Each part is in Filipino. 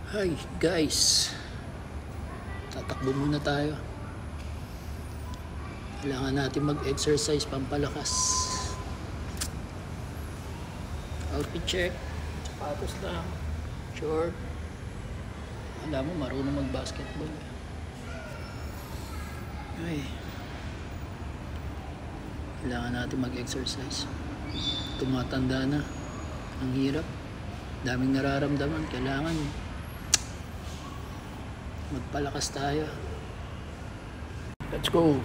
Hi guys, tatakbo muna tayo. Kailangan natin mag-exercise, pampalakas. Outfit check, sapatos lang, short. Alam mo, marunong mag-basketball. Ay, kailangan natin mag-exercise. Tumatanda na, ang hirap. Daming nararamdaman, kailangan magpalakas tayo. Let's go.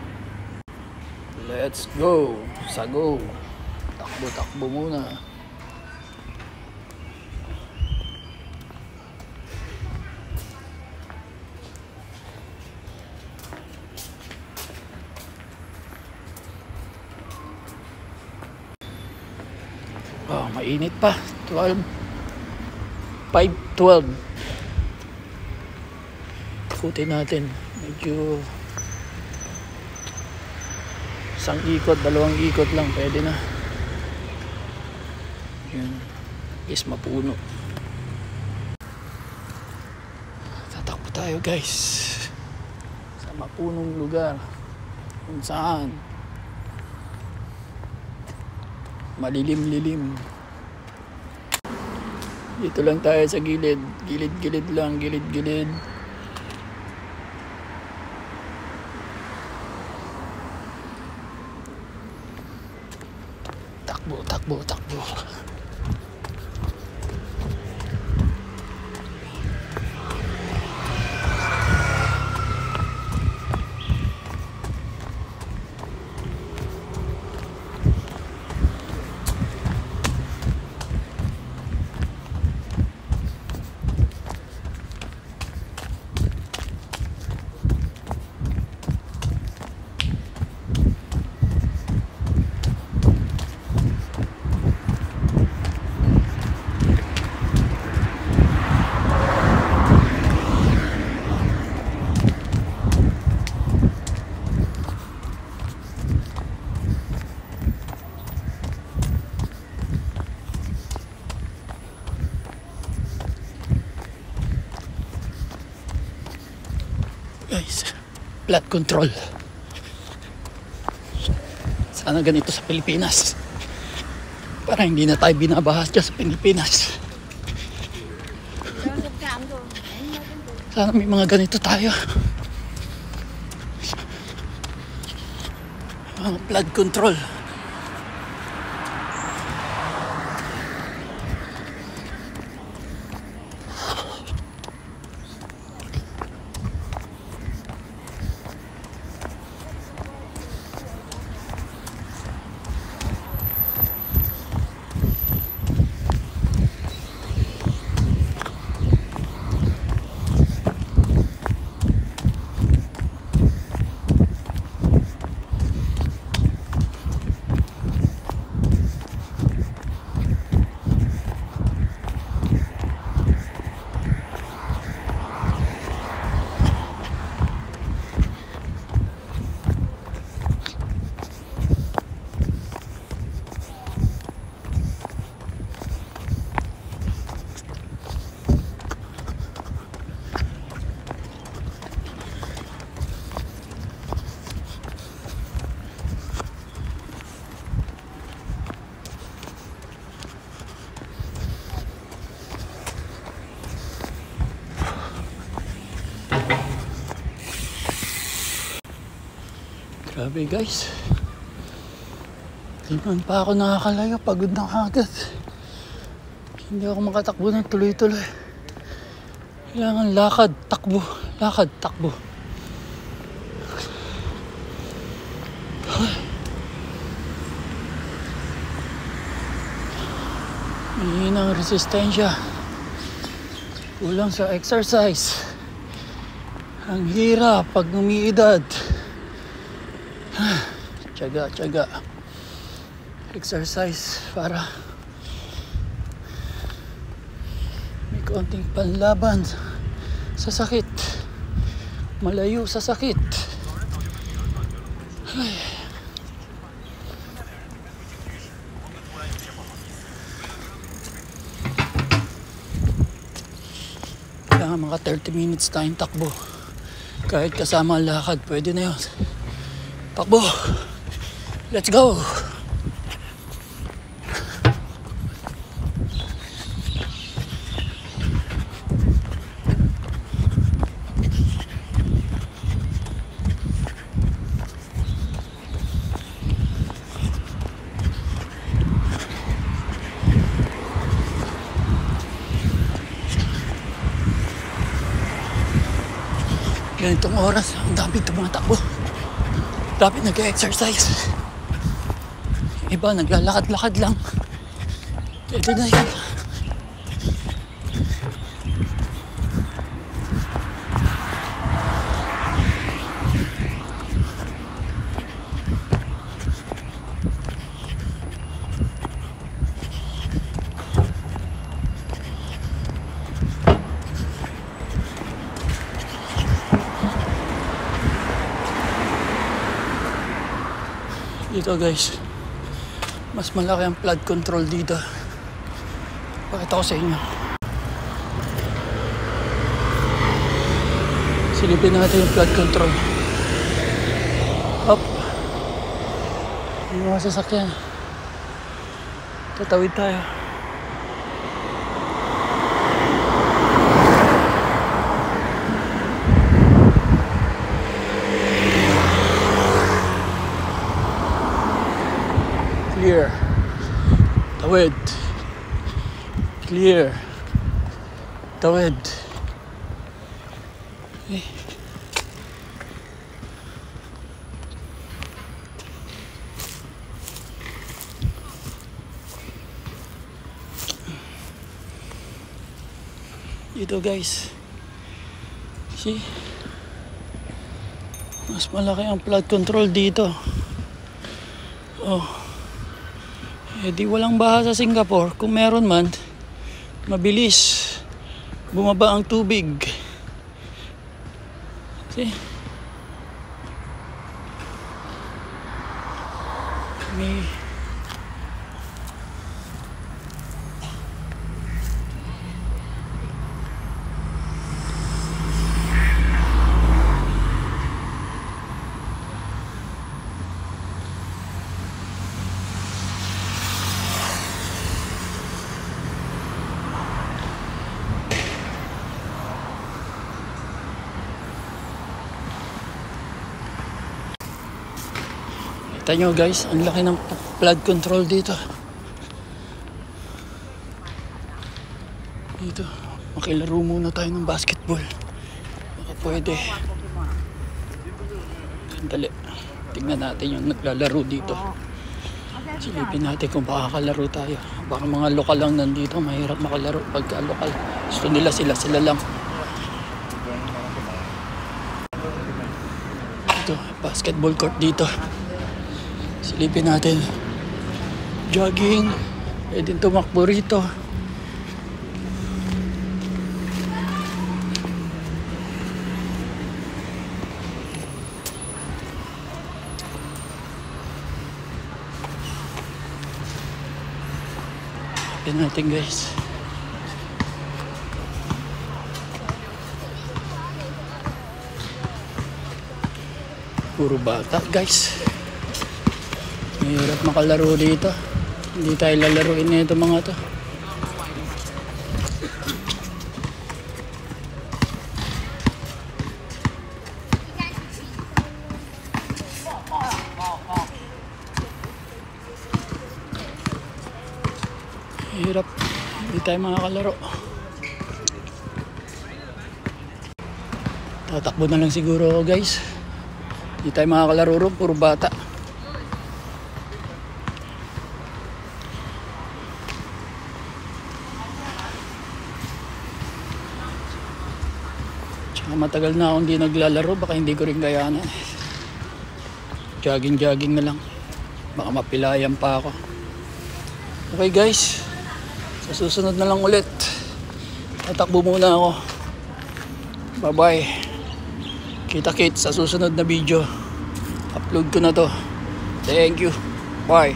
Let's go. Sago. Takbo-takbo muna. Oh, mainit pa. 5:12. Ikutin natin. Medyo isang ikot, dalawang ikot lang pwede na. Yun. Is mapuno. Tatakbo tayo guys sa mapunong lugar kung saan malilim-lilim. Dito lang tayo sa gilid. Gilid-gilid lang. Gilid-gilid. Takbo, takbo, takbo. Guys, flood control. Sana ganito sa Pilipinas. Para hindi na tayo binabahas dyan sa Pilipinas. Sana may mga ganito tayo. Mga flood control. Grabe guys, di man pa ako nakakalayo, pagod na agad. Hindi ako makatakbo ng tuloy-tuloy. Kailangan lakad, takbo, lakad, takbo. Mahina ang resistensya. Kulang sa exercise. Ang hirap pag umiidad. Tiyaga. Exercise para may konting panlaban sa sakit. Malayo sa sakit. Ay. Kailangan mga 30 minutes tayong takbo. Kahit kasama ang lakad, pwede na yun. Takbo! Let's go! Ganitong oras, ang dami tumatakbo. Dami nag-exercise. Iba, naglalakad-lakad lang. Ito na yun. Dito guys, mas malaki ang flood control dito. Pakita ko sa inyo. Silipin natin yung flood control. Up. Yung mga sasakyan. Tatawid tayo. Clear. Tawid. Clear. Tawid. Okay. Dito guys. See? Mas malaki ang flood control dito. Oh. Eh di walang baha sa Singapore. Kung meron man, mabilis bumaba ang tubig. See? May kita nyo guys, ang laki ng flood control dito. Dito, makilaro muna tayo ng basketball. Baka pwede. Sandali. Tingnan natin yung naglalaro dito. Silipin natin kung makakalaro tayo. Baka mga lokal lang nandito, mahirap makalaro pagka lokal. Gusto nila sila lang. Dito, basketball court dito. Silipin natin. Jogging. Pwede tumakbo rito. Silipin natin guys. Puro bata guys. Mahirap makalaro dito. Hindi tayo lalaruin nito mga to. Mahirap. Hindi tayo makakalaro. Tatakbo na lang siguro ako guys. Hindi tayo makakalaro ron. Puro bata. Matagal na akong hindi naglalaro, baka hindi ko rin kayanan. Jogging na lang. Baka mapilayan pa ako. Okay guys, sa susunod na lang ulit. Tatakbo muna ako. Bye bye. Kita-kits sa susunod na video. Upload ko na to. Thank you. Bye.